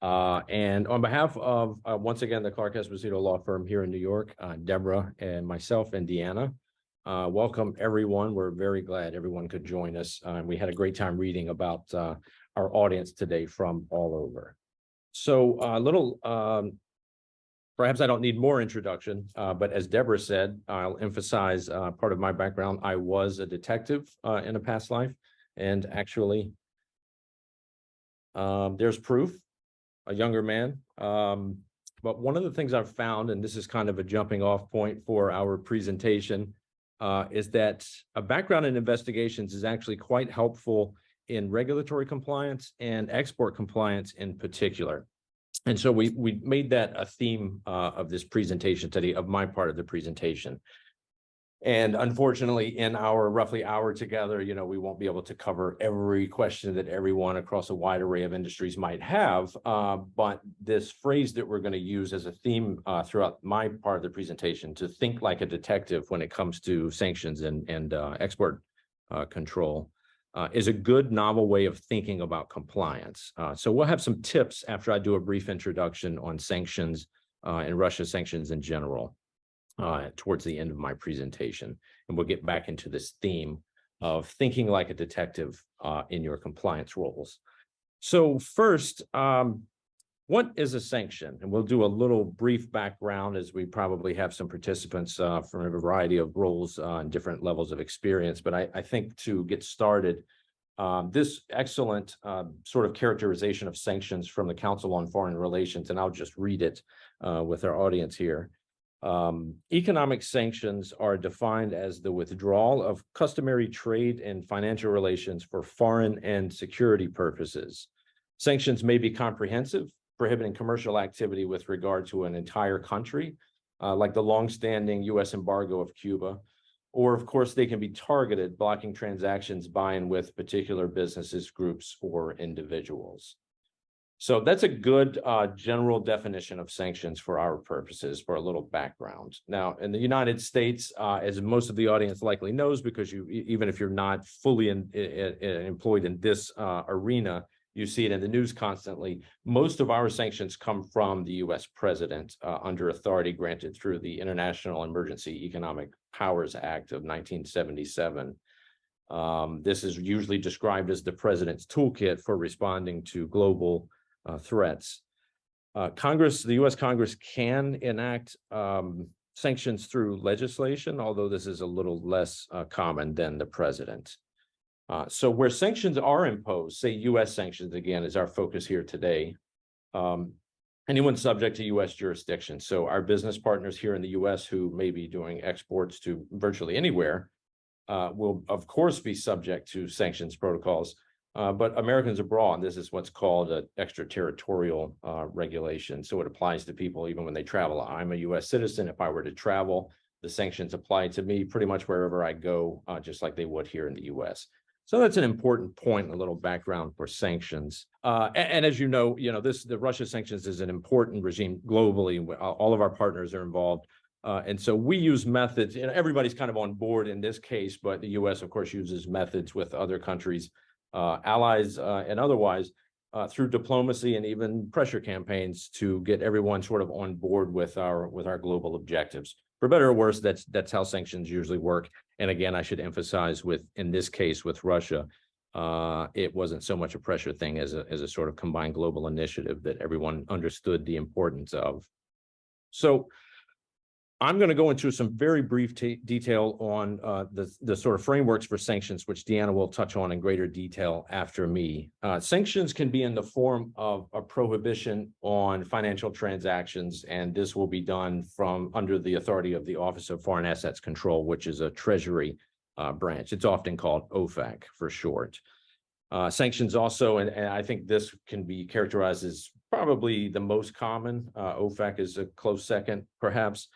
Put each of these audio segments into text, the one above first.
And on behalf of, once again, the Clark-Esposito law firm here in New York, Deborah and myself and Deanna, welcome everyone. We're very glad everyone could join us. We had a great time reading about our audience today from all over. So a little, perhaps I don't need more introduction, but as Deborah said, I'll emphasize part of my background. I was a detective in a past life, and actually, there's proof. A younger man. But one of the things I've found, and this is kind of a jumping off point for our presentation, is that a background in investigations is actually quite helpful in regulatory compliance and export compliance in particular. And so we made that a theme of this presentation today, of my part of the presentation. And unfortunately, in our roughly hour together, we won't be able to cover every question that everyone across a wide array of industries might have. But this phrase that we're going to use as a theme throughout my part of the presentation, to think like a detective when it comes to sanctions and export control, is a good novel way of thinking about compliance. So we'll have some tips after I do a brief introduction on sanctions and Russia sanctions in general. Towards the end of my presentation, and we'll get back into this theme of thinking like a detective in your compliance roles. So first, what is a sanction? And we'll do a little brief background, as we probably have some participants from a variety of roles and different levels of experience. But I think to get started, this excellent sort of characterization of sanctions from the Council on Foreign Relations, and I'll just read it with our audience here. Economic sanctions are defined as the withdrawal of customary trade and financial relations for foreign and security purposes. Sanctions may be comprehensive, prohibiting commercial activity with regard to an entire country, like the longstanding U.S. embargo of Cuba, or of course they can be targeted, blocking transactions by and with particular businesses, groups, or individuals. So that's a good general definition of sanctions for our purposes, for a little background. Now, in the United States, as most of the audience likely knows, because even if you're not fully employed in this arena, you see it in the news constantly. Most of our sanctions come from the U.S. president under authority granted through the International Emergency Economic Powers Act of 1977. This is usually described as the president's toolkit for responding to global threats. The U.S. Congress can enact sanctions through legislation, although this is a little less common than the president. So where sanctions are imposed, say U.S. sanctions, again, is our focus here today, anyone subject to U.S. jurisdiction. So our business partners here in the U.S. who may be doing exports to virtually anywhere will, of course, be subject to sanctions protocols. But Americans abroad, this is what's called an extraterritorial regulation. So it applies to people even when they travel. I'm a U.S. citizen. If I were to travel, the sanctions apply to me pretty much wherever I go, just like they would here in the U.S. So that's an important point, a little background for sanctions. And as you know, the Russia sanctions is an important regime globally. All of our partners are involved. And so we use methods, everybody's kind of on board in this case, but the U.S., of course, uses methods with other countries, allies and otherwise, through diplomacy and even pressure campaigns to get everyone sort of on board with our global objectives. For better or worse, that's how sanctions usually work. And again, I should emphasize in this case with Russia, it wasn't so much a pressure thing as a sort of combined global initiative that everyone understood the importance of. So I'm going to go into some very brief detail on the sort of frameworks for sanctions, which Deanna will touch on in greater detail after me. Sanctions can be in the form of a prohibition on financial transactions, and this will be done from under the authority of the Office of Foreign Assets Control, which is a Treasury branch. It's often called OFAC for short. Sanctions also, and I think this can be characterized as probably the most common. OFAC is a close second, perhaps.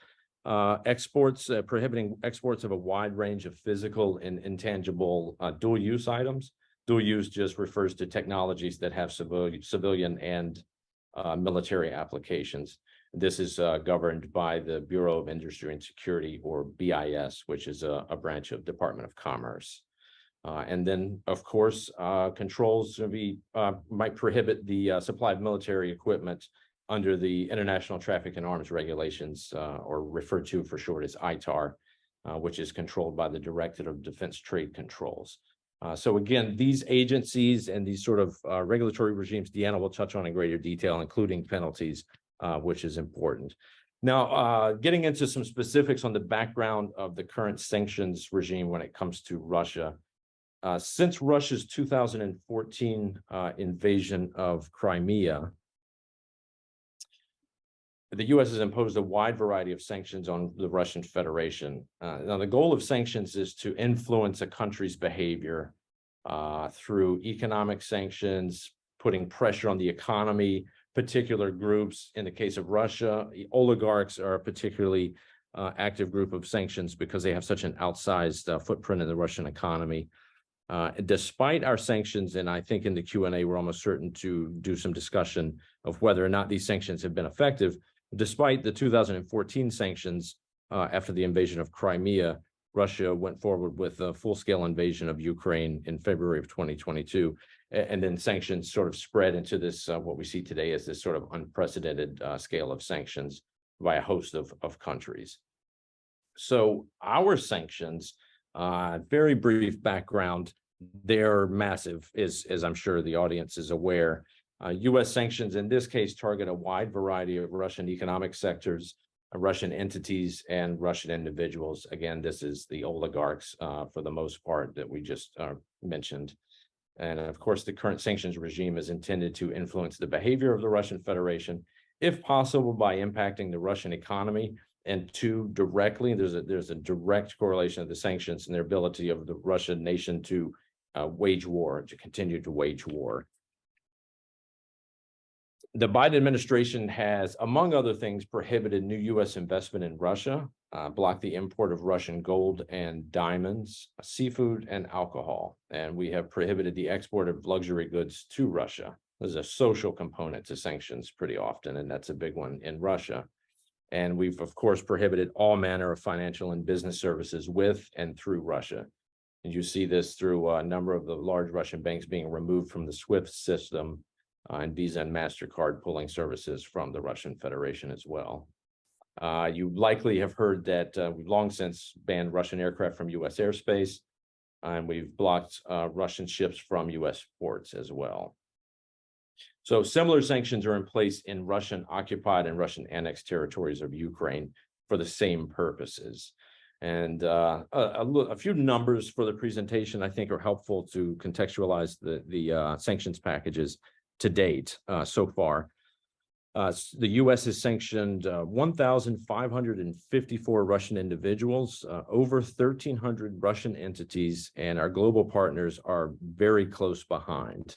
Prohibiting exports of a wide range of physical and intangible dual-use items. Dual-use just refers to technologies that have civilian and military applications. This is governed by the Bureau of Industry and Security, or BIS, which is a branch of Department of Commerce. And then, of course, controls might prohibit the supply of military equipment under the International Traffic in Arms Regulations, or referred to for short as ITAR, which is controlled by the Directorate of Defense Trade Controls. So again, these agencies and these sort of regulatory regimes, Deanna will touch on in greater detail, including penalties, which is important. Now, getting into some specifics on the background of the current sanctions regime when it comes to Russia. Since Russia's 2014 invasion of Crimea, the U.S. has imposed a wide variety of sanctions on the Russian Federation. Now, the goal of sanctions is to influence a country's behavior through economic sanctions, putting pressure on the economy, particular groups. In the case of Russia, the oligarchs are a particularly active group of sanctions because they have such an outsized footprint in the Russian economy. Despite our sanctions, and I think in the Q&A, we're almost certain to do some discussion of whether or not these sanctions have been effective. Despite the 2014 sanctions, after the invasion of Crimea, Russia went forward with a full-scale invasion of Ukraine in February of 2022. And then sanctions sort of spread into this, what we see today as this sort of unprecedented scale of sanctions by a host of countries. So our sanctions, very brief background, they're massive, as I'm sure the audience is aware. U.S. sanctions in this case target a wide variety of Russian economic sectors, Russian entities, and Russian individuals. Again, this is the oligarchs for the most part that we just mentioned. And of course, the current sanctions regime is intended to influence the behavior of the Russian Federation, if possible, by impacting the Russian economy, and two, directly, there's a direct correlation of the sanctions and their ability of the Russian nation to wage war, to continue to wage war. The Biden administration has, among other things, prohibited new U.S. investment in Russia, blocked the import of Russian gold and diamonds, seafood, and alcohol. And we have prohibited the export of luxury goods to Russia. There's a social component to sanctions pretty often, and that's a big one in Russia. And we've, of course, prohibited all manner of financial and business services with and through Russia. And you see this through a number of the large Russian banks being removed from the SWIFT system, and Visa and MasterCard pulling services from the Russian Federation as well. You likely have heard that we've long since banned Russian aircraft from U.S. airspace, and we've blocked Russian ships from U.S. ports as well. So similar sanctions are in place in Russian occupied and Russian annexed territories of Ukraine for the same purposes. And a few numbers for the presentation I think are helpful to contextualize the sanctions packages to date so far. The U.S. has sanctioned 1,554 Russian individuals, over 1,300 Russian entities, and our global partners are very close behind.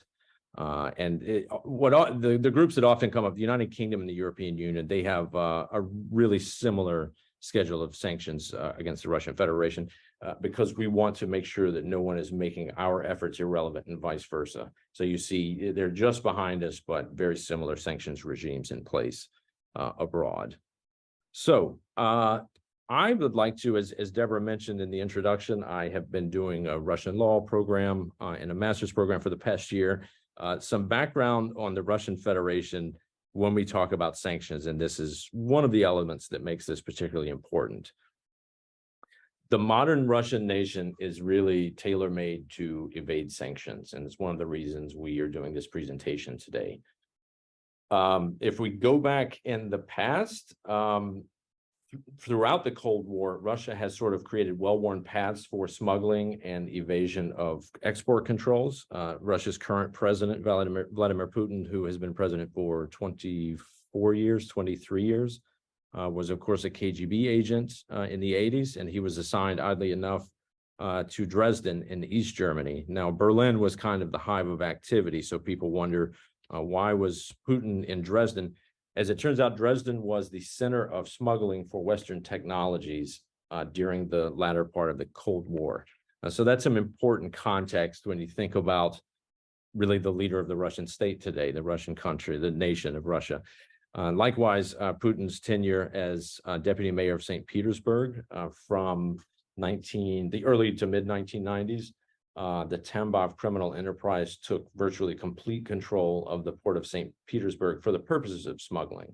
The groups that often come up, the United Kingdom and the European Union, they have a really similar schedule of sanctions against the Russian Federation because we want to make sure that no one is making our efforts irrelevant and vice versa. So you see they're just behind us, but very similar sanctions regimes in place abroad. So I would like to, as Deborah mentioned in the introduction, I have been doing a Russian law program and a master's program for the past year. Some background on the Russian Federation when we talk about sanctions, and this is one of the elements that makes this particularly important. The modern Russian nation is really tailor-made to evade sanctions, and it's one of the reasons we are doing this presentation today. If we go back in the past, throughout the Cold War, Russia has sort of created well-worn paths for smuggling and evasion of export controls. Russia's current president, Vladimir Putin, who has been president for 23 years, was, of course, a KGB agent in the 80s, and he was assigned, oddly enough, to Dresden in East Germany. Now, Berlin was kind of the hive of activity, so people wonder, why was Putin in Dresden? As it turns out, Dresden was the center of smuggling for Western technologies during the latter part of the Cold War. So that's some important context when you think about really the leader of the Russian state today, the Russian country, the nation of Russia. Likewise, Putin's tenure as deputy mayor of St. Petersburg from the early to mid 1990s the Tambov criminal enterprise took virtually complete control of the port of St. Petersburg for the purposes of smuggling.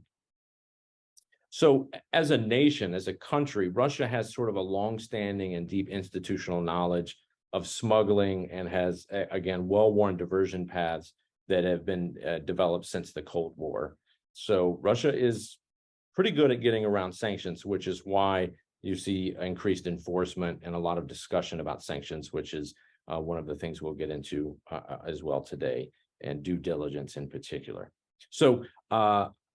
So as a nation, as a country, Russia has sort of a longstanding and deep institutional knowledge of smuggling and has, again, well-worn diversion paths that have been developed since the Cold War. So Russia is pretty good at getting around sanctions, which is why you see increased enforcement and a lot of discussion about sanctions, which is one of the things we'll get into as well today, and due diligence in particular. So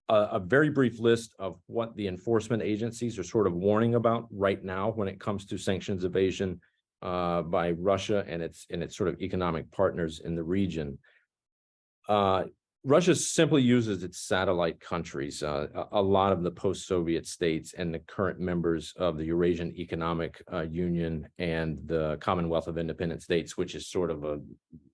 a very brief list of what the enforcement agencies are sort of warning about right now when it comes to sanctions evasion by Russia and its sort of economic partners in the region. Russia simply uses its satellite countries, a lot of the post-Soviet states and the current members of the Eurasian Economic Union and the Commonwealth of Independent States, which is sort of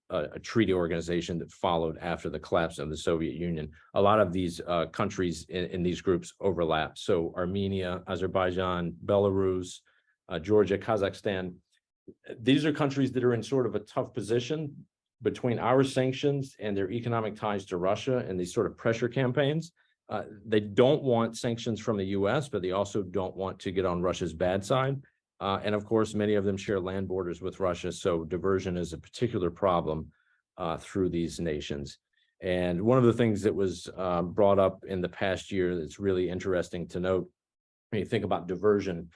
a treaty organization that followed after the collapse of the Soviet Union. A lot of these countries in these groups overlap. So Armenia, Azerbaijan, Belarus, Georgia, Kazakhstan, these are countries that are in sort of a tough position between our sanctions and their economic ties to Russia and these sort of pressure campaigns. They don't want sanctions from the US, but they also don't want to get on Russia's bad side. And of course, many of them share land borders with Russia. So diversion is a particular problem through these nations. And one of the things that was brought up in the past year that's really interesting to note, when you think about diversion,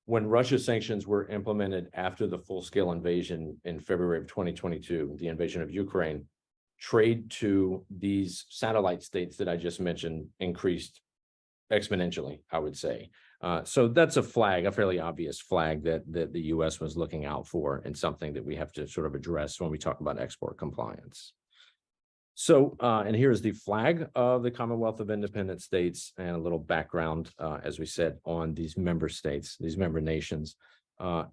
when Russia sanctions were implemented after the full-scale invasion in February of 2022, the invasion of Ukraine, trade to these satellite states that I just mentioned increased exponentially, I would say. So that's a flag, a fairly obvious flag that the U.S. was looking out for, and something that we have to sort of address when we talk about export compliance. So, and here's the flag of the Commonwealth of Independent States, and a little background, as we said, on these member states, these member nations.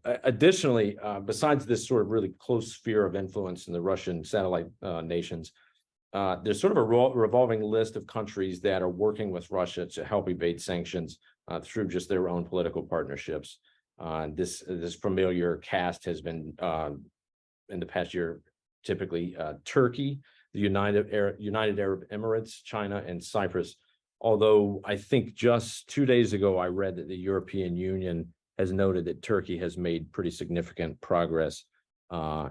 Additionally, besides this sort of really close sphere of influence in the Russian satellite nations, there's sort of a revolving list of countries that are working with Russia to help evade sanctions through just their own political partnerships. This familiar cast has been, in the past year, typically Turkey, the United Arab Emirates, China, and Cyprus. Although I think just 2 days ago, I read that the European Union has noted that Turkey has made pretty significant progress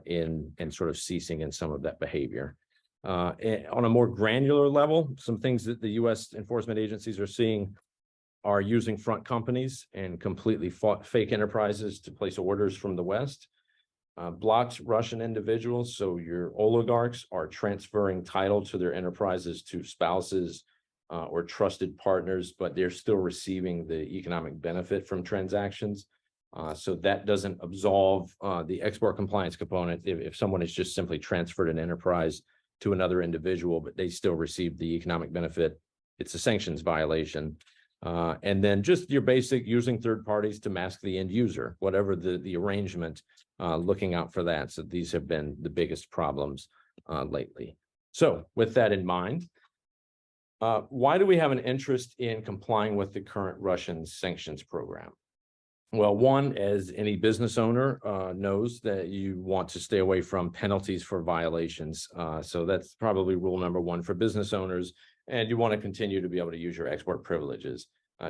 in sort of ceasing in some of that behavior. On a more granular level, some things that the U.S. enforcement agencies are seeing are using front companies and completely fake enterprises to place orders from the West. Blocked Russian individuals, so your oligarchs, are transferring title to their enterprises to spouses or trusted partners, but they're still receiving the economic benefit from transactions. So that doesn't absolve the export compliance component if someone has just simply transferred an enterprise to another individual, but they still receive the economic benefit. It's a sanctions violation. And then just your basic using third parties to mask the end user, whatever the arrangement, looking out for that. So these have been the biggest problems lately. So with that in mind, why do we have an interest in complying with the current Russian sanctions program? Well, one, as any business owner knows, that you want to stay away from penalties for violations. So that's probably rule number one for business owners. And you want to continue to be able to use your export privileges.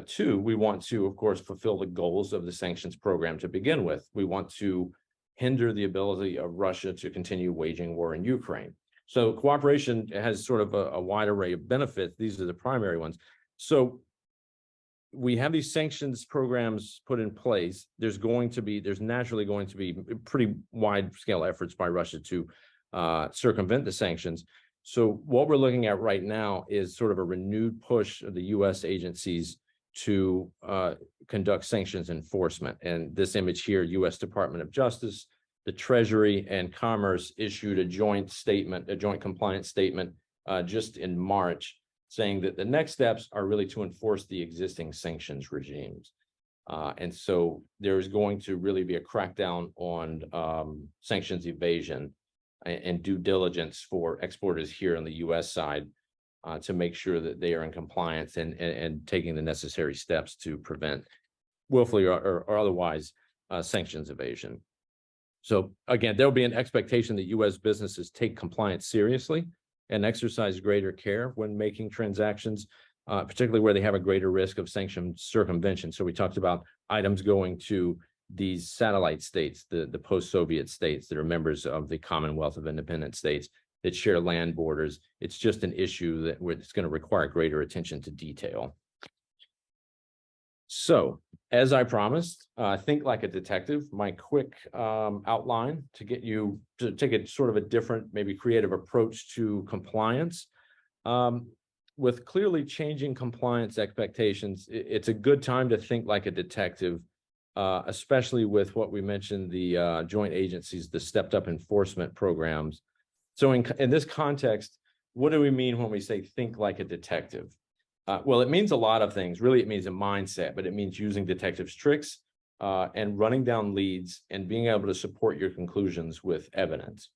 Two, we want to, of course, fulfill the goals of the sanctions program to begin with. We want to hinder the ability of Russia to continue waging war in Ukraine. So cooperation has sort of a wide array of benefits. These are the primary ones. So we have these sanctions programs put in place. There's naturally going to be pretty wide scale efforts by Russia to circumvent the sanctions. So what we're looking at right now is sort of a renewed push of the U.S. agencies to conduct sanctions enforcement. And this image here, U.S. Department of Justice, the Treasury, and Commerce issued a joint compliance statement just in March, saying that the next steps are really to enforce the existing sanctions regimes. And so there's going to really be a crackdown on sanctions evasion and due diligence for exporters here on the U.S. side to make sure that they are in compliance and taking the necessary steps to prevent willfully or otherwise sanctions evasion. So again, there'll be an expectation that U.S. businesses take compliance seriously and exercise greater care when making transactions, particularly where they have a greater risk of sanction circumvention. So we talked about items going to these satellite states, the post-Soviet states that are members of the Commonwealth of Independent States that share land borders. It's just an issue that it's going to require greater attention to detail. So, as I promised, think like a detective. My quick outline to get you to take a sort of a different, maybe creative approach to compliance. With clearly changing compliance expectations, it's a good time to think like a detective, especially with what we mentioned, the joint agencies, the stepped up enforcement programs. So in this context, what do we mean when we say think like a detective? Well, it means a lot of things. Really, it means a mindset, but it means using detectives' tricks and running down leads and being able to support your conclusions with evidence.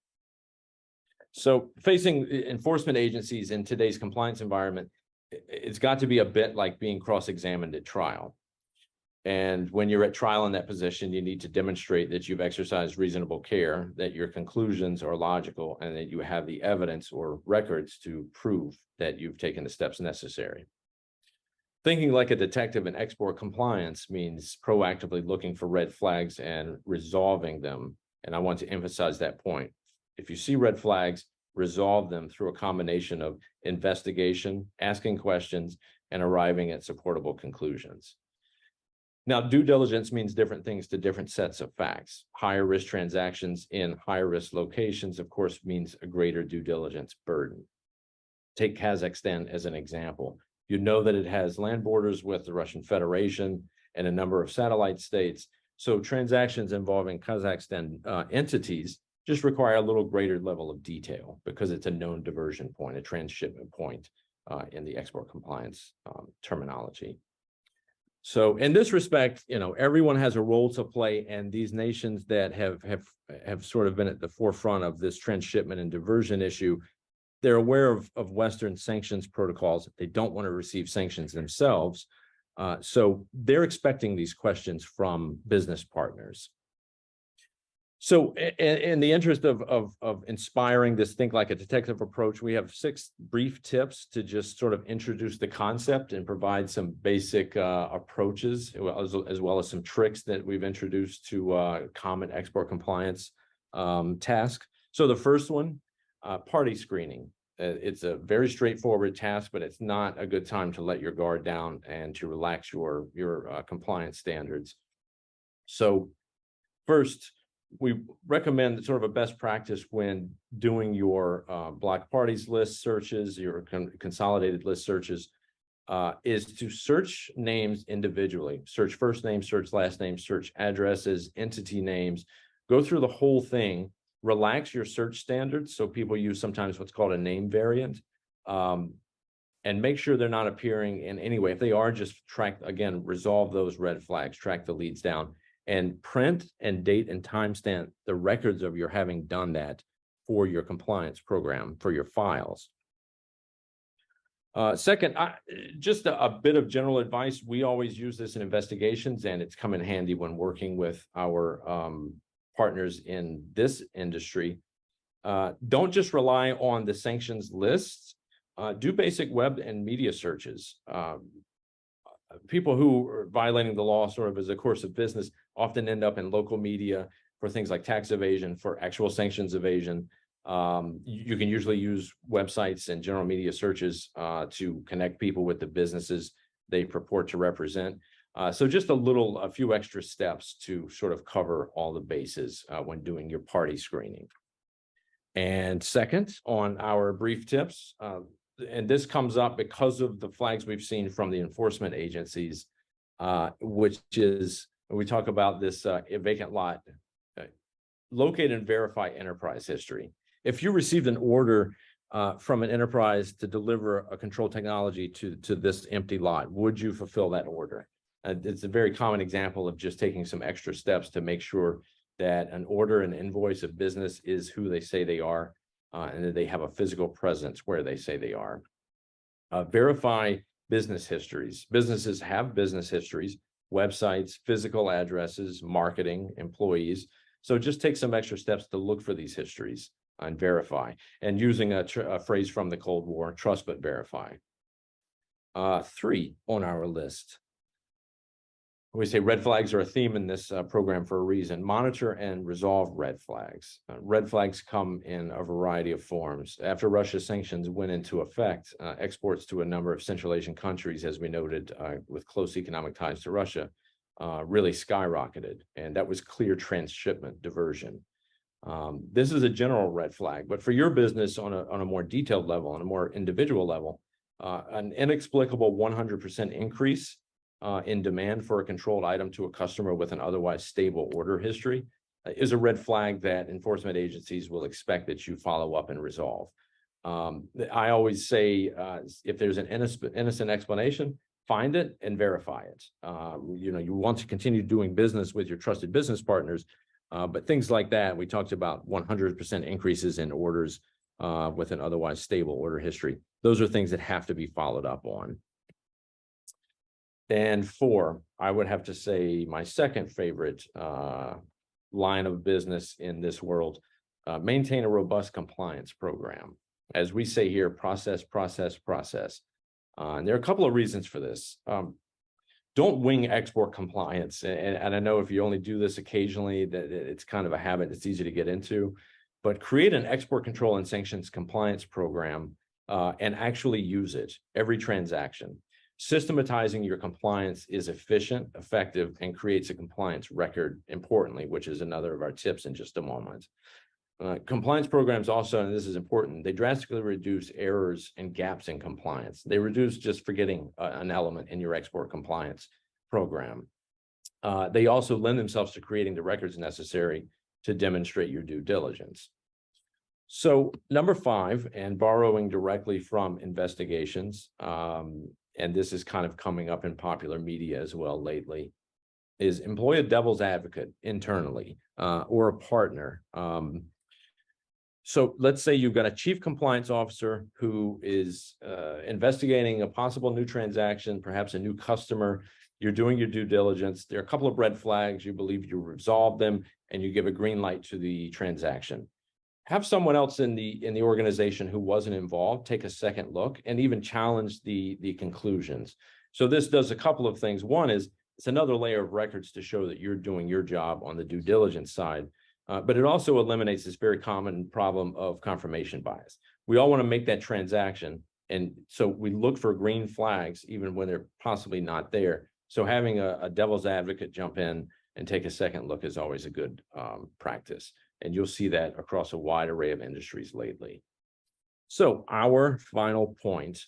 So facing enforcement agencies in today's compliance environment, it's got to be a bit like being cross-examined at trial. And when you're at trial in that position, you need to demonstrate that you've exercised reasonable care, that your conclusions are logical, and that you have the evidence or records to prove that you've taken the steps necessary. Thinking like a detective in export compliance means proactively looking for red flags and resolving them. And I want to emphasize that point. If you see red flags, resolve them through a combination of investigation, asking questions, and arriving at supportable conclusions. Now, due diligence means different things to different sets of facts. Higher risk transactions in higher risk locations, of course, means a greater due diligence burden. Take Kazakhstan as an example. You know that it has land borders with the Russian Federation and a number of satellite states. So transactions involving Kazakhstan entities just require a little greater level of detail because it's a known diversion point, a transshipment point in the export compliance terminology. So in this respect, everyone has a role to play, and these nations that have sort of been at the forefront of this transshipment and diversion issue, they're aware of Western sanctions protocols. They don't want to receive sanctions themselves. So they're expecting these questions from business partners. So in the interest of inspiring this think like a detective approach, we have 6 brief tips to just sort of introduce the concept and provide some basic approaches, as well as some tricks that we've introduced to common export compliance tasks. So the first one, party screening. It's a very straightforward task, but it's not a good time to let your guard down and to relax your compliance standards. So first, we recommend sort of a best practice when doing your block parties list searches, your consolidated list searches, is to search names individually. Search first name, search last name, search addresses, entity names, go through the whole thing, relax your search standards. So people use sometimes what's called a name variant, and make sure they're not appearing in any way. If they are, just track, again, resolve those red flags, track the leads down, and print and date and timestamp the records of your having done that for your compliance program, for your files. Second, just a bit of general advice. We always use this in investigations, and it's come in handy when working with our partners in this industry. Don't just rely on the sanctions lists. Do basic web and media searches. People who are violating the law sort of as a course of business often end up in local media for things like tax evasion, for actual sanctions evasion. You can usually use websites and general media searches to connect people with the businesses they purport to represent. So just a few extra steps to sort of cover all the bases when doing your party screening. And second, on our brief tips, and this comes up because of the flags we've seen from the enforcement agencies, which is, we talk about this vacant lot, locate and verify enterprise history. If you received an order from an enterprise to deliver a control technology to this empty lot, would you fulfill that order? It's a very common example of just taking some extra steps to make sure that an order, an invoice, of business is who they say they are, and that they have a physical presence where they say they are. Verify business histories. Businesses have business histories, websites, physical addresses, marketing, employees. So just take some extra steps to look for these histories and verify. And using a phrase from the Cold War, trust but verify. 3 on our list. We say red flags are a theme in this program for a reason. Monitor and resolve red flags. Red flags come in a variety of forms. After Russia's sanctions went into effect, exports to a number of Central Asian countries, as we noted, with close economic ties to Russia, really skyrocketed. And that was clear transshipment diversion. This is a general red flag, but for your business on a more detailed level, on a more individual level, an inexplicable 100% increase in demand for a controlled item to a customer with an otherwise stable order history is a red flag that enforcement agencies will expect that you follow up and resolve. I always say, if there's an innocent explanation, find it and verify it. You want to continue doing business with your trusted business partners, but things like that, we talked about 100% increases in orders with an otherwise stable order history. Those are things that have to be followed up on. And 4, I would have to say my second favorite line of business in this world, maintain a robust compliance program. As we say here, process. And there are a couple of reasons for this. Don't wing export compliance. And I know if you only do this occasionally, that it's kind of a habit it's easy to get into, but create an export control and sanctions compliance program and actually use it every transaction. Systematizing your compliance is efficient, effective, and creates a compliance record, importantly, which is another of our tips in just a moment. Compliance programs also, and this is important, they drastically reduce errors and gaps in compliance. They reduce just forgetting an element in your export compliance program. They also lend themselves to creating the records necessary to demonstrate your due diligence. So number 5, and borrowing directly from investigations, and this is kind of coming up in popular media as well lately, is employ a devil's advocate internally or a partner. So let's say you've got a chief compliance officer who is investigating a possible new transaction, perhaps a new customer. You're doing your due diligence. There are a couple of red flags. You believe you resolve them and you give a green light to the transaction. Have someone else in the organization who wasn't involved take a second look and even challenge the conclusions. So this does a couple of things. One is it's another layer of records to show that you're doing your job on the due diligence side, but it also eliminates this very common problem of confirmation bias. We all want to make that transaction, and so we look for green flags even when they're possibly not there. So having a devil's advocate jump in and take a second look is always a good practice. And you'll see that across a wide array of industries lately. So our final point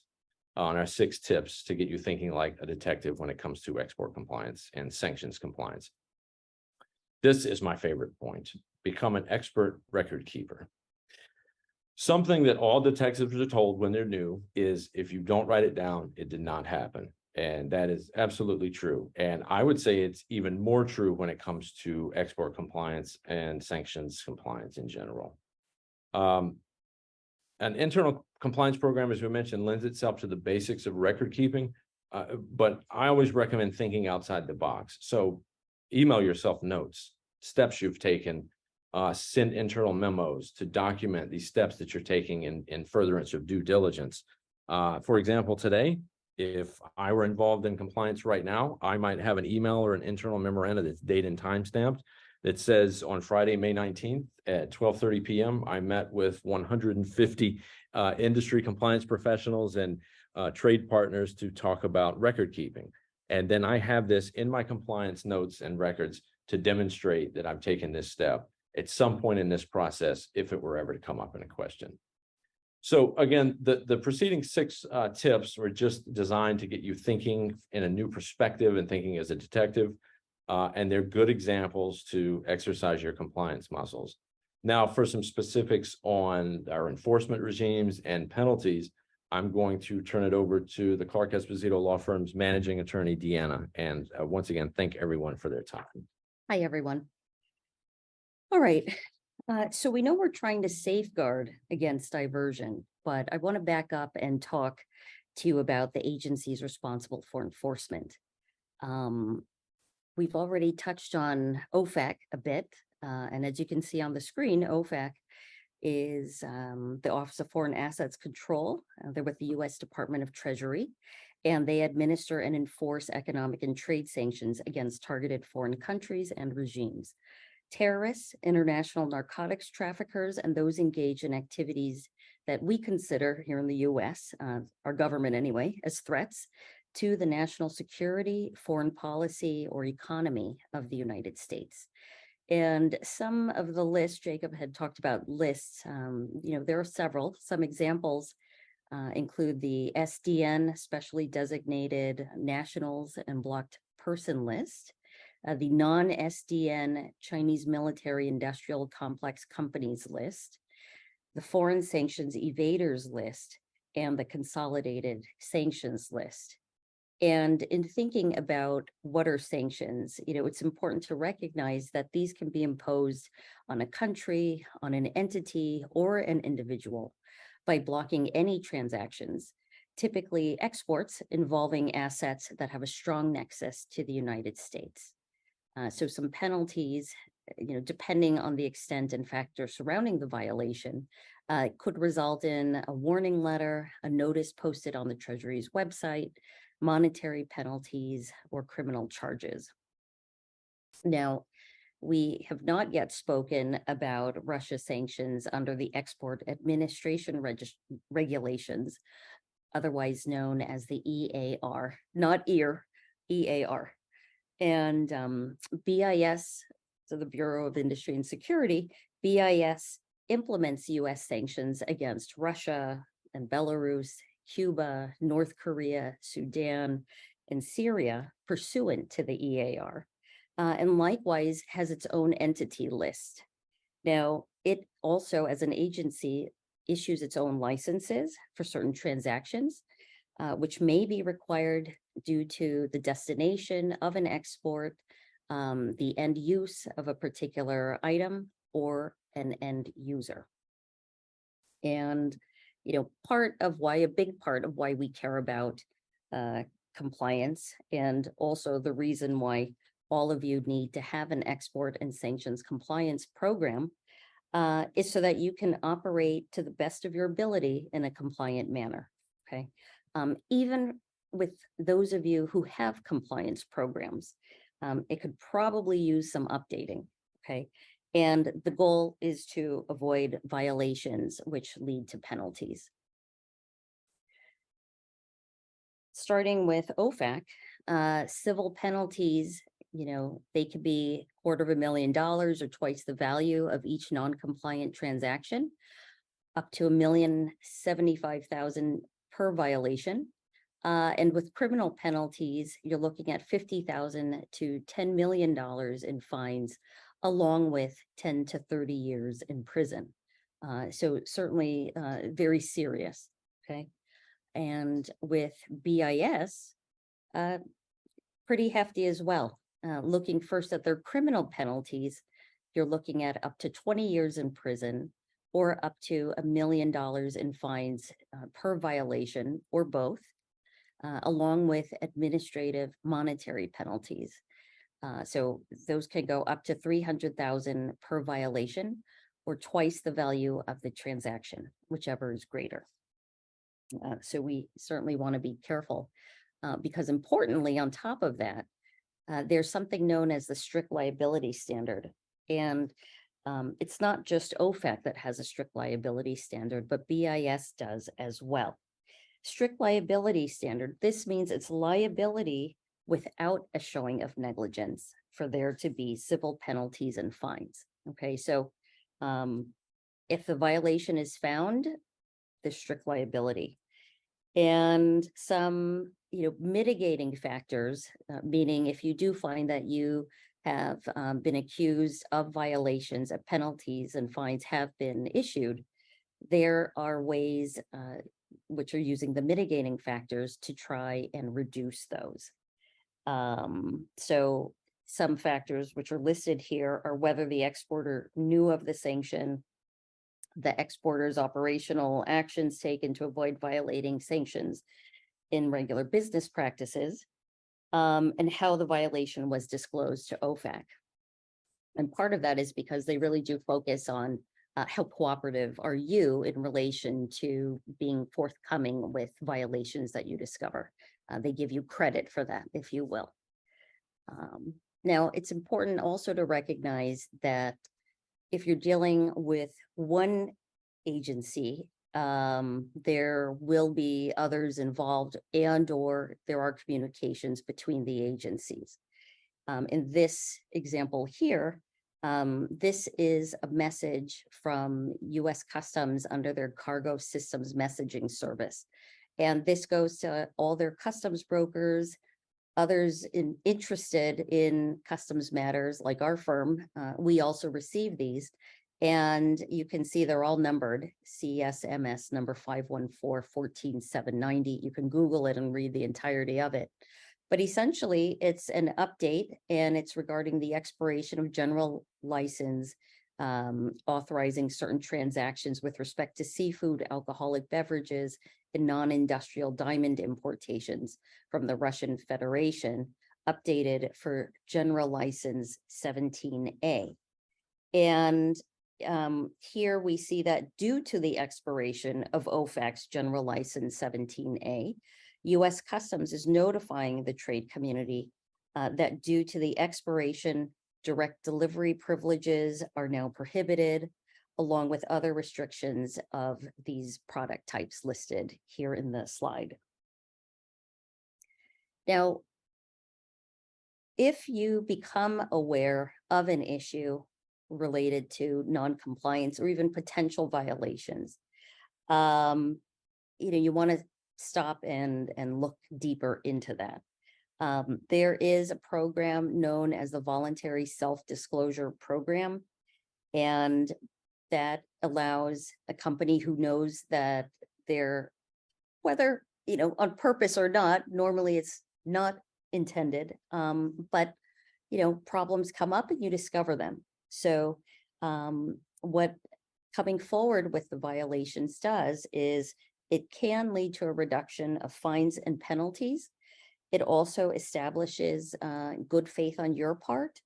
on our 6 tips to get you thinking like a detective when it comes to export compliance and sanctions compliance. This is my favorite point. Become an expert record keeper. Something that all detectives are told when they're new is if you don't write it down, it did not happen. And that is absolutely true. And I would say it's even more true when it comes to export compliance and sanctions compliance in general. An internal compliance program, as we mentioned, lends itself to the basics of record keeping, but I always recommend thinking outside the box. So email yourself notes, steps you've taken, send internal memos to document these steps that you're taking in furtherance of due diligence. For example, today, if I were involved in compliance right now, I might have an email or an internal memoranda that's date and time stamped that says on Friday, May 19th at 12:30 p.m., I met with 150 industry compliance professionals and trade partners to talk about record keeping. And then I have this in my compliance notes and records to demonstrate that I've taken this step at some point in this process, if it were ever to come up in a question. So again, the preceding 6 tips were just designed to get you thinking in a new perspective and thinking as a detective, and they're good examples to exercise your compliance muscles. Now, for some specifics on our enforcement regimes and penalties, I'm going to turn it over to the Clark-Esposito Law Firm's managing attorney, Deanna. And once again, thank everyone for their time. Hi, everyone. All right. So we know we're trying to safeguard against diversion, but I want to back up and talk to you about the agencies responsible for enforcement. We've already touched on OFAC a bit, And as you can see on the screen, OFAC is the Office of Foreign Assets Control. They're with the U.S. Department of Treasury, and they administer and enforce economic and trade sanctions against targeted foreign countries and regimes. Terrorists, international narcotics traffickers, and those engaged in activities that we consider here in the U.S., our government anyway, as threats to the national security, foreign policy, or economy of the United States. And some of the lists, Jacob had talked about lists, there are several. Some examples include the SDN, Specially Designated Nationals and Blocked Person List, the non-SDN Chinese Military Industrial Complex Companies List, the Foreign Sanctions Evaders List, and the Consolidated Sanctions List. And in thinking about what are sanctions, it's important to recognize that these can be imposed on a country, on an entity, or an individual by blocking any transactions, typically exports involving assets that have a strong nexus to the United States. So some penalties, depending on the extent and factors surrounding the violation, could result in a warning letter, a notice posted on the Treasury's website, monetary penalties, or criminal charges. Now, we have not yet spoken about Russia sanctions under the Export Administration Regulations, otherwise known as the EAR, not EAR, EAR. And BIS, so the Bureau of Industry and Security, BIS implements U.S. sanctions against Russia and Belarus, Cuba, North Korea, Sudan, and Syria pursuant to the EAR, and likewise has its own entity list. Now, it also, as an agency, issues its own licenses for certain transactions, which may be required due to the destination of an export, the end use of a particular item, or an end user. And, a big part of why we care about compliance, and also the reason why all of you need to have an export and sanctions compliance program, is so that you can operate to the best of your ability in a compliant manner, okay? Even with those of you who have compliance programs, it could probably use some updating, okay? And the goal is to avoid violations which lead to penalties. Starting with OFAC, civil penalties, they could be $250,000 or twice the value of each non-compliant transaction, up to $1,075,000 per violation. And with criminal penalties, you're looking at $50,000 to $10 million in fines, along with 10 to 30 years in prison. So certainly very serious, okay? And with BIS, pretty hefty as well. Looking first at their criminal penalties, you're looking at up to 20 years in prison, or up to $1 million in fines per violation, or both, along with administrative monetary penalties. So those can go up to $300,000 per violation, or twice the value of the transaction, whichever is greater. So we certainly want to be careful, because importantly, on top of that, there's something known as the strict liability standard. And it's not just OFAC that has a strict liability standard, but BIS does as well. Strict liability standard, this means it's liability without a showing of negligence for there to be civil penalties and fines. Okay, so if the violation is found, there's strict liability. And some, mitigating factors, meaning if you do find that you have been accused of violations, of penalties and fines have been issued, there are ways which are using the mitigating factors to try and reduce those. So some factors which are listed here are whether the exporter knew of the sanction, the exporter's operational actions taken to avoid violating sanctions in regular business practices, and how the violation was disclosed to OFAC. And part of that is because they really do focus on how cooperative are you in relation to being forthcoming with violations that you discover. They give you credit for that, if you will. Now, it's important also to recognize that if you're dealing with one agency, there will be others involved, and or there are communications between the agencies. In this example here, this is a message from US Customs under their cargo systems messaging service. And this goes to all their customs brokers, others interested in customs matters like our firm. We also receive these. And you can see they're all numbered, CSMS number 514-14790. You can Google it and read the entirety of it. But essentially, it's an update, and it's regarding the expiration of general license, authorizing certain transactions with respect to seafood, alcoholic beverages, and non-industrial diamond importations from the Russian Federation, updated for general license 17A. And here we see that due to the expiration of OFAC's general license 17A, US Customs is notifying the trade community that due to the expiration, direct delivery privileges are now prohibited, along with other restrictions of these product types listed here in the slide. Now, if you become aware of an issue related to non-compliance or even potential violations, you want to stop and look deeper into that. There is a program known as the Voluntary Self-Disclosure Program, and that allows a company who knows that they're, whether on purpose or not, normally it's not intended, but problems come up and you discover them. So what coming forward with the violations does is it can lead to a reduction of fines and penalties. It also establishes good faith on your part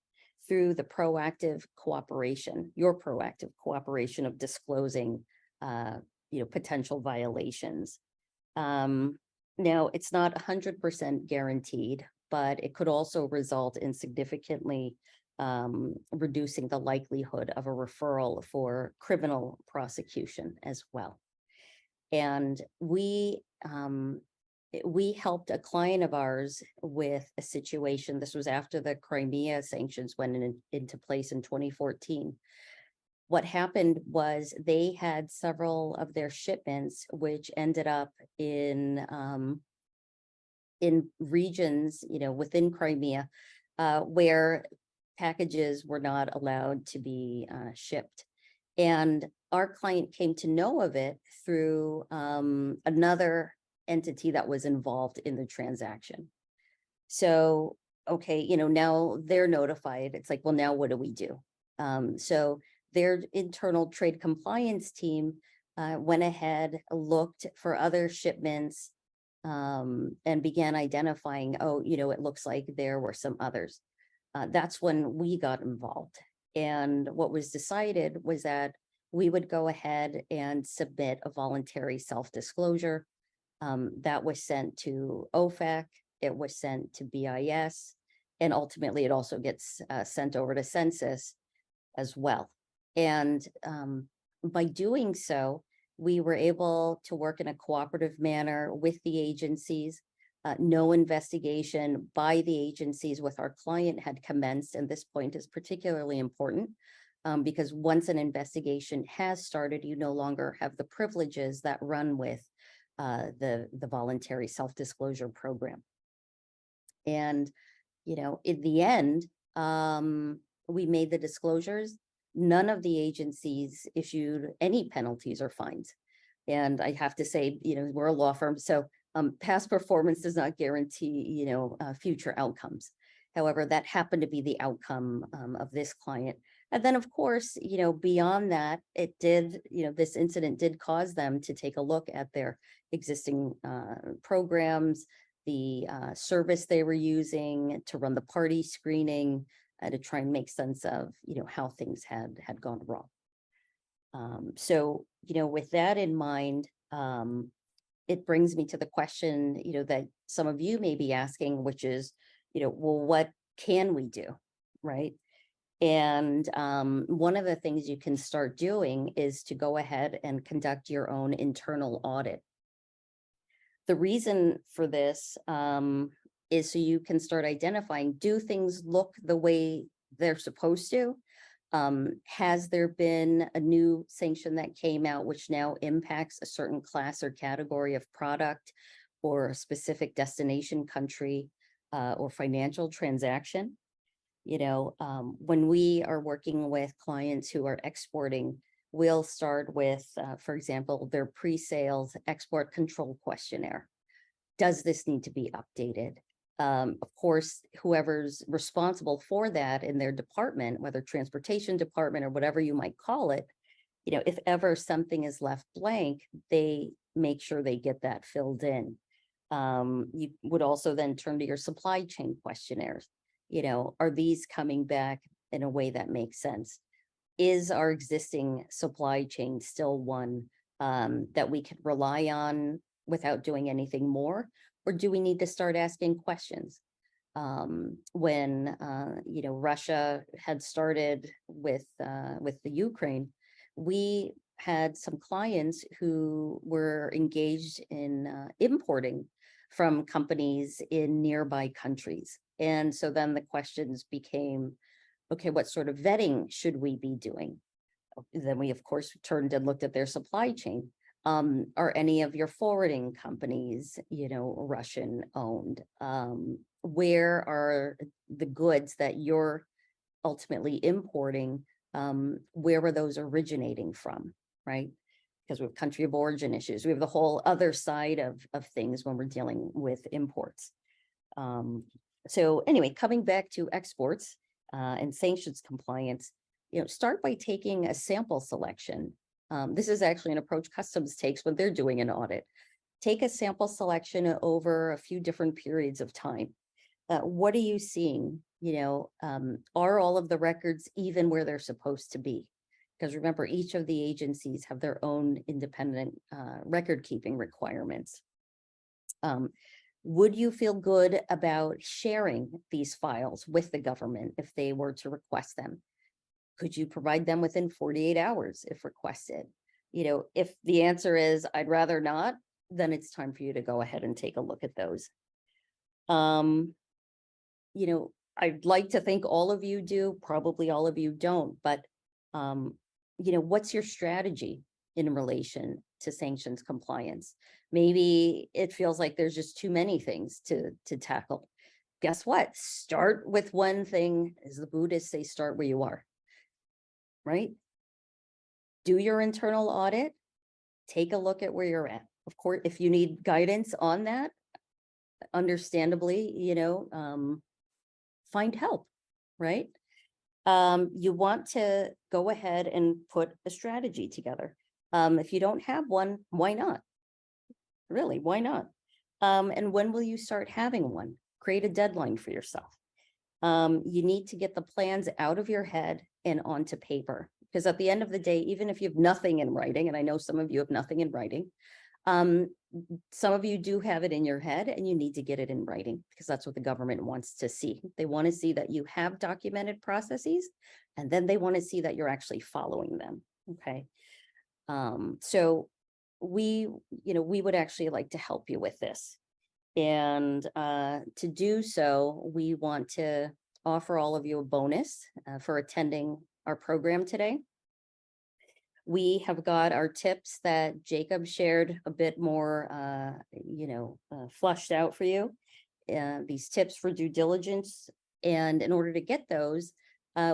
through the proactive cooperation, your proactive cooperation of disclosing, potential violations. Now, it's not 100% guaranteed, but it could also result in significantly reducing the likelihood of a referral for criminal prosecution as well. And we helped a client of ours with a situation. This was after the Crimea sanctions went into place in 2014. What happened was they had several of their shipments which ended up in regions, within Crimea, where packages were not allowed to be shipped. And our client came to know of it through another entity that was involved in the transaction. So, okay, now they're notified. It's like, well, now what do we do? So their internal trade compliance team went ahead, looked for other shipments, and began identifying, it looks like there were some others. That's when we got involved. And what was decided was that we would go ahead and submit a voluntary self-disclosure. That was sent to OFAC, it was sent to BIS, and ultimately it also gets sent over to Census as well. And by doing so, we were able to work in a cooperative manner with the agencies. No investigation by the agencies with our client had commenced, and this point is particularly important because once an investigation has started, you no longer have the privileges that run with the voluntary self-disclosure program. And, in the end, we made the disclosures. None of the agencies issued any penalties or fines. And I have to say, we're a law firm, so past performance does not guarantee, future outcomes. However, that happened to be the outcome of this client. And then, of course, beyond that, it did, this incident did cause them to take a look at their existing programs, the service they were using to run the party screening, to try and make sense of, how things had gone wrong. So, with that in mind, it brings me to the question, that some of you may be asking, which is, well, what can we do, right? And one of the things you can start doing is to go ahead and conduct your own internal audit. The reason for this is so you can start identifying, do things look the way they're supposed to? Has there been a new sanction that came out which now impacts a certain class or category of product or a specific destination country or financial transaction? When we are working with clients who are exporting, we'll start with, for example, their pre-sales export control questionnaire. Does this need to be updated? Of course, whoever's responsible for that in their department, whether transportation department or whatever you might call it, if ever something is left blank, they make sure they get that filled in. You would also then turn to your supply chain questionnaires. Are these coming back in a way that makes sense? Is our existing supply chain still one that we can rely on without doing anything more? Or do we need to start asking questions? When Russia had started with the Ukraine, we had some clients who were engaged in importing from companies in nearby countries. And so then the questions became, okay, what sort of vetting should we be doing? Then we, of course, turned and looked at their supply chain. Are any of your forwarding companies, Russian owned? Where are the goods that you're ultimately importing? Where were those originating from, right? Because we have country of origin issues. We have the whole other side of things when we're dealing with imports. So anyway, coming back to exports and sanctions compliance, start by taking a sample selection. This is actually an approach Customs takes when they're doing an audit. Take a sample selection over a few different periods of time. What are you seeing? Are all of the records even where they're supposed to be? Because remember, each of the agencies have their own independent record keeping requirements. Would you feel good about sharing these files with the government if they were to request them? Could you provide them within 48 hours if requested? If the answer is, I'd rather not, then it's time for you to go ahead and take a look at those. I'd like to think all of you do, probably all of you don't, but what's your strategy in relation to sanctions compliance? Maybe it feels like there's just too many things to tackle. Guess what? Start with one thing. As the Buddhists say, start where you are. Right? Do your internal audit, take a look at where you're at. Of course, if you need guidance on that, understandably, find help, right? You want to go ahead and put a strategy together. If you don't have one, why not? Really, why not? And when will you start having one? Create a deadline for yourself. You need to get the plans out of your head and onto paper, because at the end of the day, even if you have nothing in writing, and I know some of you have nothing in writing, some of you do have it in your head and you need to get it in writing, because that's what the government wants to see. They want to see that you have documented processes, and then they want to see that you're actually following them. Okay. So we would actually like to help you with this. And to do so, we want to offer all of you a bonus for attending our program today. We have got our tips that Jacob shared a bit more, flushed out for you. These tips for due diligence. And in order to get those,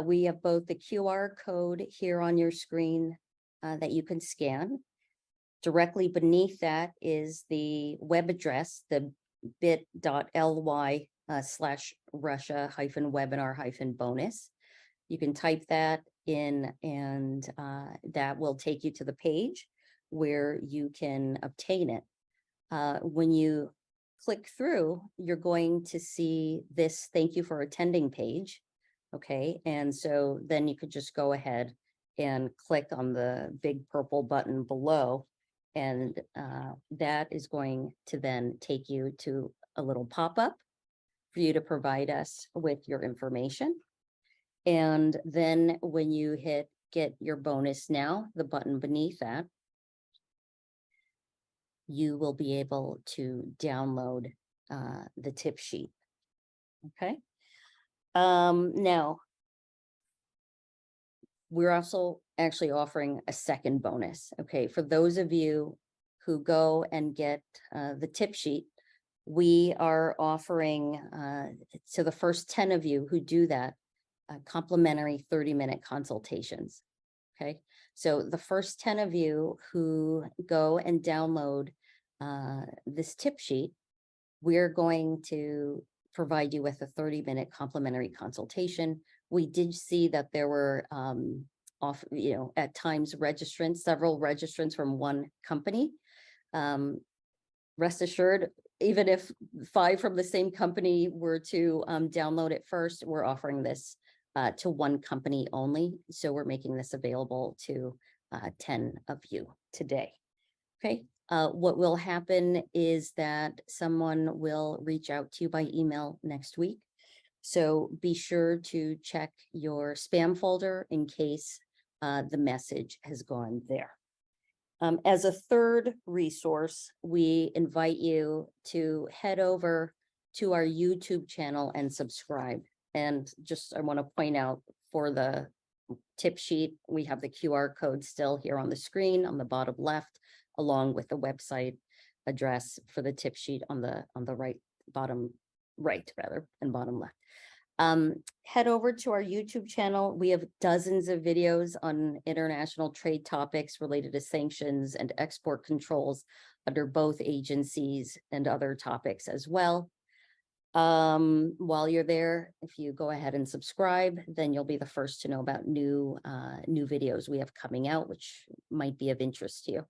we have both the QR code here on your screen that you can scan. Directly beneath that is the web address, the bit.ly/Russia-webinar-bonus. You can type that in, and that will take you to the page where you can obtain it. When you click through, you're going to see this thank you for attending page. Okay, and so then you could just go ahead and click on the big purple button below. And that is going to then take you to a little pop-up for you to provide us with your information. And then when you hit get your bonus now, the button beneath that, you will be able to download the tip sheet. Okay. Now, we're also actually offering a second bonus. Okay, for those of you who go and get the tip sheet, we are offering to the first 10 of you who do that complimentary 30-minute consultations. Okay, so the first 10 of you who go and download this tip sheet, we're going to provide you with a 30-minute complimentary consultation. We did see that there were at times several registrants from one company. Rest assured, even if 5 from the same company were to download it first, we're offering this to one company only. So we're making this available to 10 of you today. Okay. What will happen is that someone will reach out to you by email next week. So be sure to check your spam folder in case the message has gone there. As a third resource, we invite you to head over to our YouTube channel and subscribe. And just I want to point out, for the tip sheet, we have the QR code still here on the screen on the bottom left, along with the website address for the tip sheet on the right, bottom right rather, and bottom left. Head over to our YouTube channel. We have dozens of videos on international trade topics related to sanctions and export controls under both agencies and other topics as well. While you're there, if you go ahead and subscribe, then you'll be the first to know about new videos we have coming out, which might be of interest to you.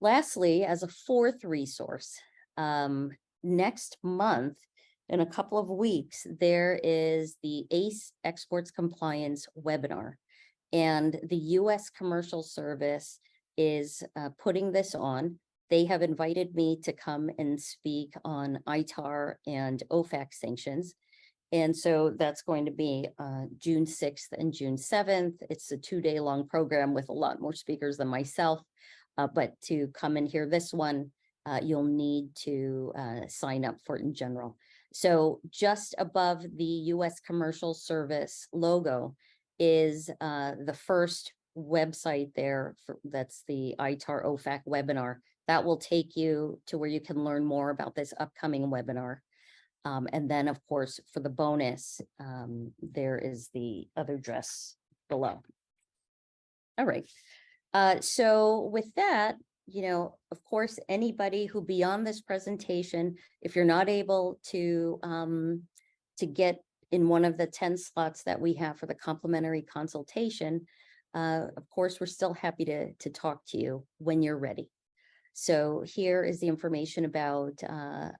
Lastly, as a fourth resource, next month, in a couple of weeks, there is the ACE Exports Compliance webinar, and the U.S. Commercial Service is putting this on. They have invited me to come and speak on ITAR and OFAC sanctions. And so that's going to be June 6th and June 7th. It's a 2-day-long program with a lot more speakers than myself. But to come and hear this one, you'll need to sign up for it in general. So just above the U.S. Commercial Service logo is the first website there. That's the ITAR OFAC webinar. That will take you to where you can learn more about this upcoming webinar. And then, of course, for the bonus, there is the other address below. All right. So with that, of course, anybody who beyond this presentation, if you're not able to get in one of the 10 slots that we have for the complimentary consultation, of course, we're still happy to talk to you when you're ready. So here is the information about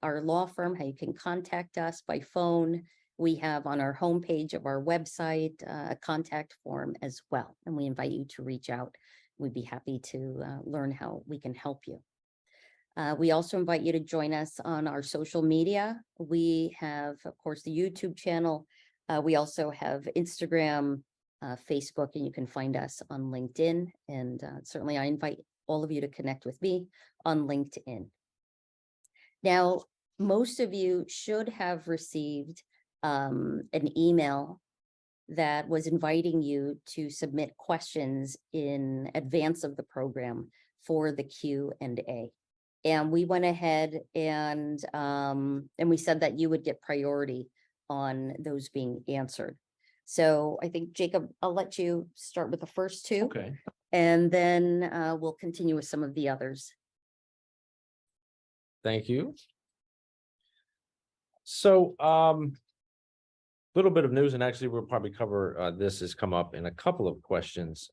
our law firm, how you can contact us by phone. We have on our homepage of our website a contact form as well, and we invite you to reach out. We'd be happy to learn how we can help you. We also invite you to join us on our social media. We have, of course, the YouTube channel. We also have Instagram, Facebook, and you can find us on LinkedIn. And certainly I invite all of you to connect with me on LinkedIn. Now, most of you should have received an email that was inviting you to submit questions in advance of the program for the Q&A. And we went ahead and we said that you would get priority on those being answered. So I think, Jacob, I'll let you start with the first two. Okay. And then we'll continue with some of the others. Thank you. So, little bit of news, and actually we'll probably cover this has come up in a couple of questions.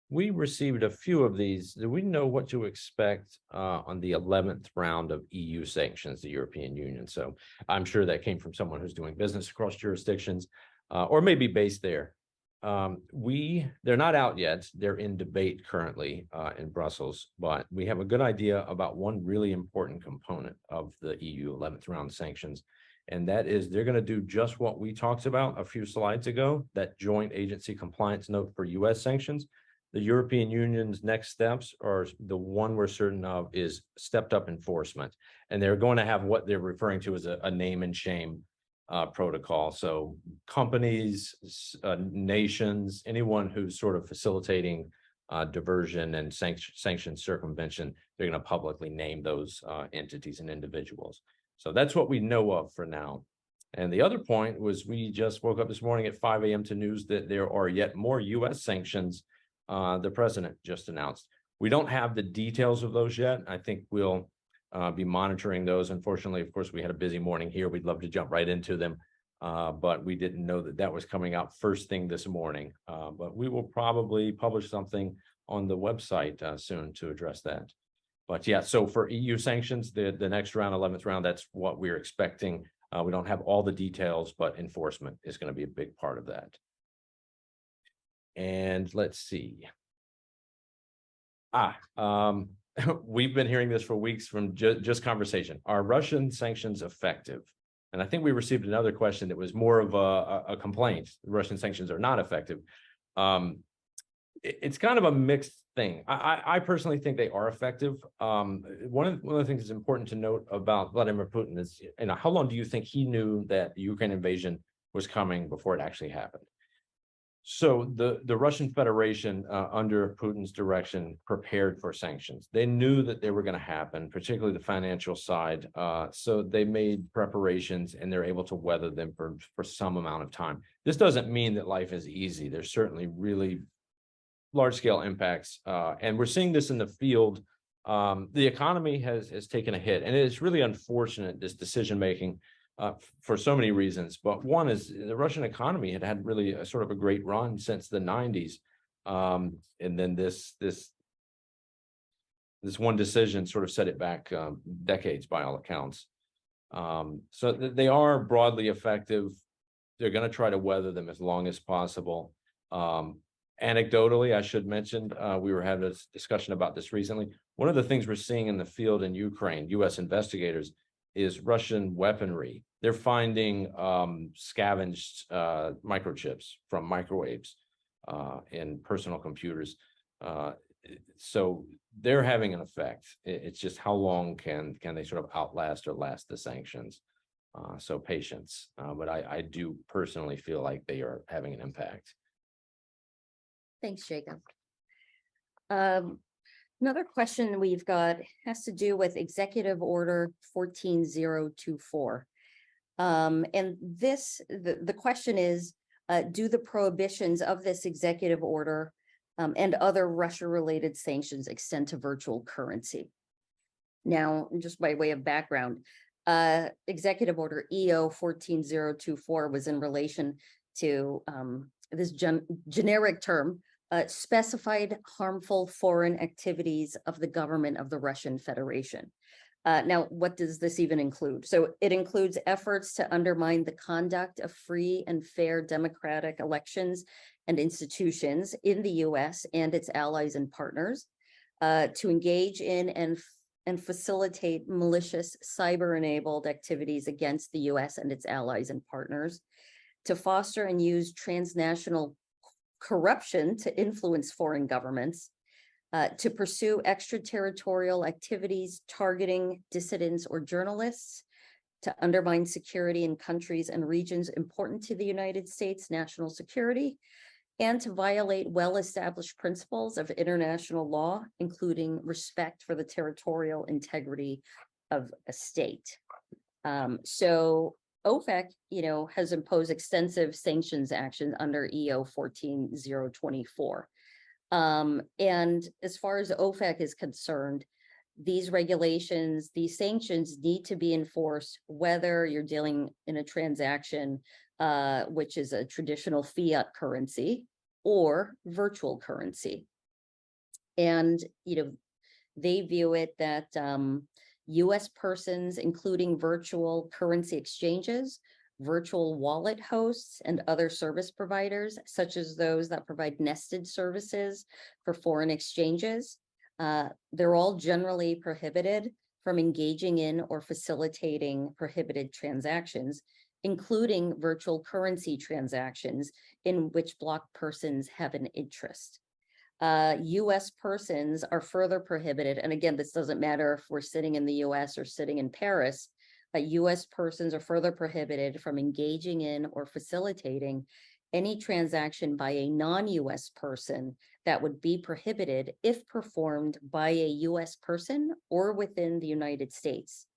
we received a few of these. Do we know what to expect on the 11th round of EU sanctions, the European Union? So I'm sure that came from someone who's doing business across jurisdictions or maybe based there. They're not out yet. They're in debate currently in Brussels, but we have a good idea about one really important component of the EU 11th round sanctions. And that is they're going to do just what we talked about a few slides ago, that joint agency compliance note for US sanctions. The European Union's next steps are the one we're certain of is stepped up enforcement. And they're going to have what they're referring to as a name and shame protocol. So companies, nations, anyone who's sort of facilitating diversion and sanction circumvention, they're going to publicly name those entities and individuals. So that's what we know of for now. And the other point was we just woke up this morning at 5 a.m. to news that there are yet more U.S. sanctions the president just announced. We don't have the details of those yet. I think we'll be monitoring those. Unfortunately, of course, we had a busy morning here. We'd love to jump right into them, but we didn't know that that was coming out first thing this morning. But we will probably publish something on the website soon to address that. But yeah, so for EU sanctions, the next round, 11th round, that's what we're expecting. We don't have all the details, but enforcement is going to be a big part of that. And let's see. We've been hearing this for weeks from just conversation. Are Russian sanctions effective? And I think we received another question that was more of a complaint. Russian sanctions are not effective. It's kind of a mixed thing. I personally think they are effective. One of the things that's important to note about Vladimir Putin is, how long do you think he knew that the Ukraine invasion was coming before it actually happened? So the Russian Federation, under Putin's direction, prepared for sanctions. They knew that they were going to happen, particularly the financial side. So they made preparations and they're able to weather them for some amount of time. This doesn't mean that life is easy. There's certainly really large-scale impacts. And we're seeing this in the field. The economy has taken a hit, and it's really unfortunate, this decision-making, for so many reasons. But one is the Russian economy had really a sort of a great run since the 90s. And then this one decision sort of set it back decades by all accounts. So they are broadly effective. They're going to try to weather them as long as possible. Anecdotally, I should mention, we were having a discussion about this recently. One of the things we're seeing in the field in Ukraine, U.S. investigators, is Russian weaponry. They're finding scavenged microchips from microwaves in personal computers. So they're having an effect. It's just how long can they sort of outlast or last the sanctions? So patience. But I do personally feel like they are having an impact. Thanks, Jacob. Another question we've got has to do with Executive Order 14024. And this, the question is, do the prohibitions of this executive order and other Russia-related sanctions extend to virtual currency? Now, just by way of background, Executive Order EO 14024 was in relation to this generic term, specified harmful foreign activities of the government of the Russian Federation. Now, what does this even include? So it includes efforts to undermine the conduct of free and fair democratic elections and institutions in the US and its allies and partners, to engage in and facilitate malicious cyber-enabled activities against the US and its allies and partners, to foster and use transnational corruption to influence foreign governments, to pursue extraterritorial activities targeting dissidents or journalists, to undermine security in countries and regions important to the United States national security, and to violate well-established principles of international law, including respect for the territorial integrity of a state. So OFAC, has imposed extensive sanctions action under EO 14024. And as far as OFAC is concerned, these regulations, these sanctions need to be enforced whether you're dealing in a transaction, which is a traditional fiat currency or virtual currency. And, they view it that US persons, including virtual currency exchanges, virtual wallet hosts, and other service providers, such as those that provide nested services for foreign exchanges, they're all generally prohibited from engaging in or facilitating prohibited transactions, including virtual currency transactions in which blocked persons have an interest. US persons are further prohibited, and again, this doesn't matter if we're sitting in the US or sitting in Paris, US persons are further prohibited from engaging in or facilitating any transaction by a non-US person that would be prohibited if performed by a US person or within the United States,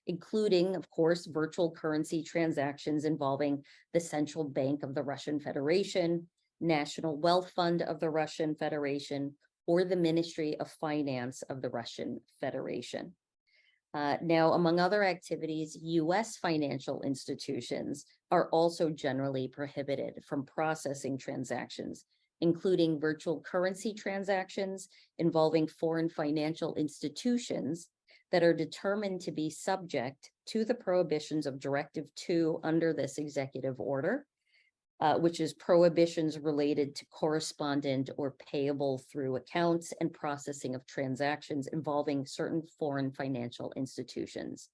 including, of course, virtual currency transactions involving the Central Bank of the Russian Federation, National Wealth Fund of the Russian Federation, or the Ministry of Finance of the Russian Federation. Now, among other activities, US financial institutions are also generally prohibited from processing transactions, including virtual currency transactions involving foreign financial institutions that are determined to be subject to the prohibitions of Directive 2 under this executive order, which is prohibitions related to correspondent or payable through accounts and processing of transactions involving certain foreign financial institutions.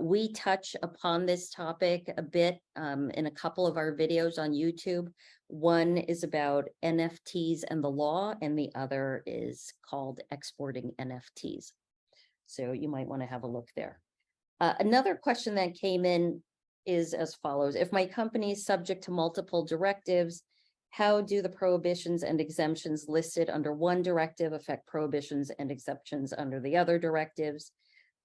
We touch upon this topic a bit in a couple of our videos on YouTube. One is about NFTs and the law, and the other is called Exporting NFTs. So you might want to have a look there. Another question that came in is as follows. If my company is subject to multiple directives, how do the prohibitions and exemptions listed under one directive affect prohibitions and exemptions under the other directives?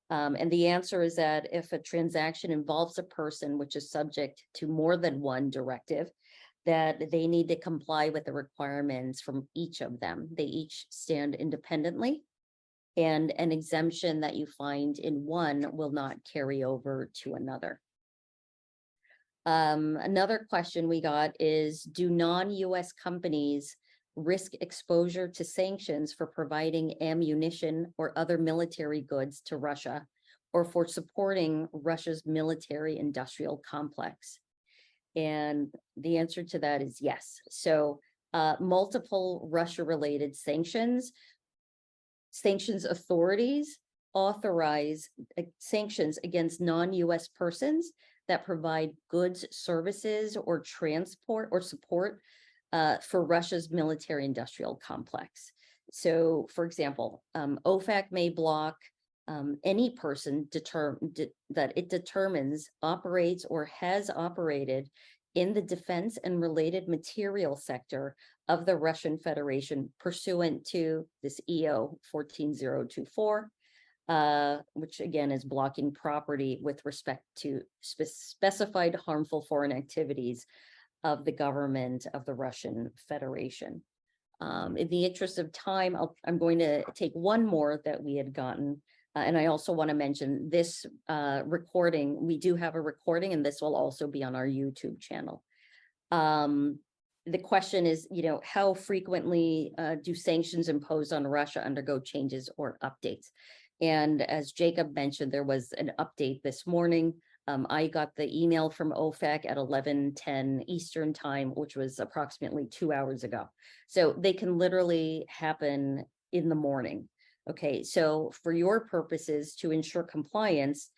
And the answer is that if a transaction involves a person which is subject to more than one directive, that they need to comply with the requirements from each of them. They each stand independently, and an exemption that you find in one will not carry over to another. Another question we got is, do non-US companies risk exposure to sanctions for providing ammunition or other military goods to Russia, or for supporting Russia's military industrial complex? And the answer to that is yes. So multiple Russia-related sanctions authorities authorize sanctions against non-US persons that provide goods, services, or transport or support for Russia's military industrial complex. So, for example, OFAC may block any person that it determines operates or has operated in the defense and related material sector of the Russian Federation pursuant to this EO 14024, which again is blocking property with respect to specified harmful foreign activities of the government of the Russian Federation. In the interest of time, I'm going to take one more that we had gotten. And I also want to mention this recording. We do have a recording, and this will also be on our YouTube channel. The question is, how frequently do sanctions imposed on Russia undergo changes or updates? And as Jacob mentioned, there was an update this morning. I got the email from OFAC at 11:10 Eastern time, which was approximately 2 hours ago. So they can literally happen in the morning. Okay, so for your purposes to ensure compliance,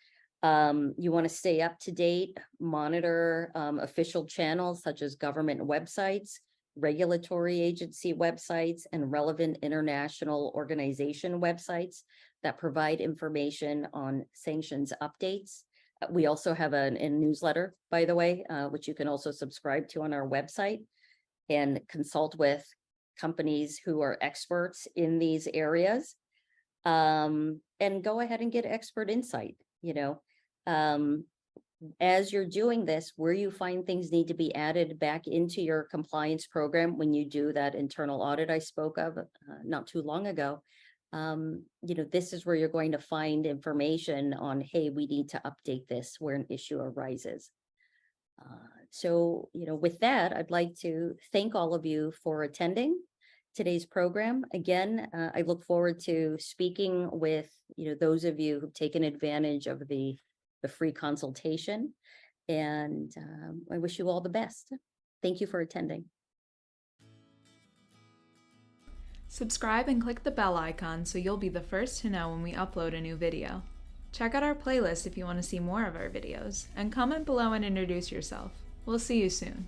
you want to stay up to date, monitor official channels such as government websites, regulatory agency websites, and relevant international organization websites that provide information on sanctions updates. We also have a newsletter, by the way, which you can also subscribe to on our website, and consult with companies who are experts in these areas. And go ahead and get expert insight, as you're doing this, where you find things need to be added back into your compliance program when you do that internal audit I spoke of not too long ago. This is where you're going to find information on, hey, we need to update this where an issue arises. So, with that, I'd like to thank all of you for attending today's program. Again, I look forward to speaking with, those of you who've taken advantage of the free consultation. And I wish you all the best. Thank you for attending. Subscribe and click the bell icon so you'll be the first to know when we upload a new video. Check out our playlist if you want to see more of our videos, and comment below and introduce yourself. We'll see you soon.